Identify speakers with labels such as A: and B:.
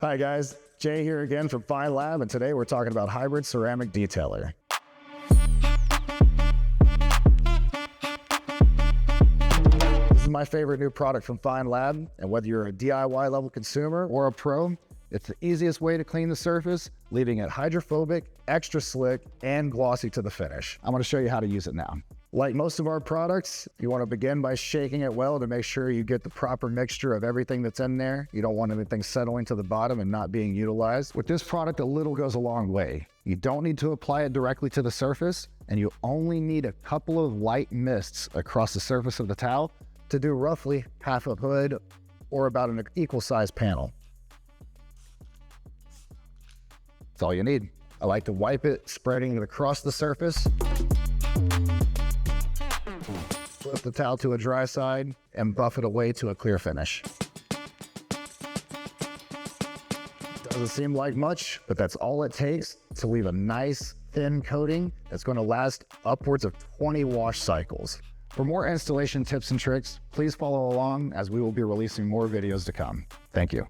A: Hi guys, Jay here again from Feynlab, and today we're talking about hybrid ceramic detailer. This is my favorite new product from Feynlab, and whether you're a DIY level consumer or a pro, it's the easiest way to clean the surface, leaving it hydrophobic, extra slick, and glossy to the finish. I'm going to show you how to use it now. Like most of our products, you want to begin by shaking it well to make sure you get the proper mixture of everything that's in there. You don't want anything settling to the bottom and not being utilized. With this product, a little goes a long way. You don't need to apply it directly to the surface, and you only need a couple of light mists across the surface of the towel to do roughly half a hood or about an equal size panel. That's all you need. I like to wipe it, spreading it across the surface. Flip the towel to a dry side and buff it away to a clear finish. Doesn't seem like much, but that's all it takes to leave a nice thin coating that's going to last upwards of 20 wash cycles. For more installation tips and tricks, please follow along as we will be releasing more videos to come. Thank you.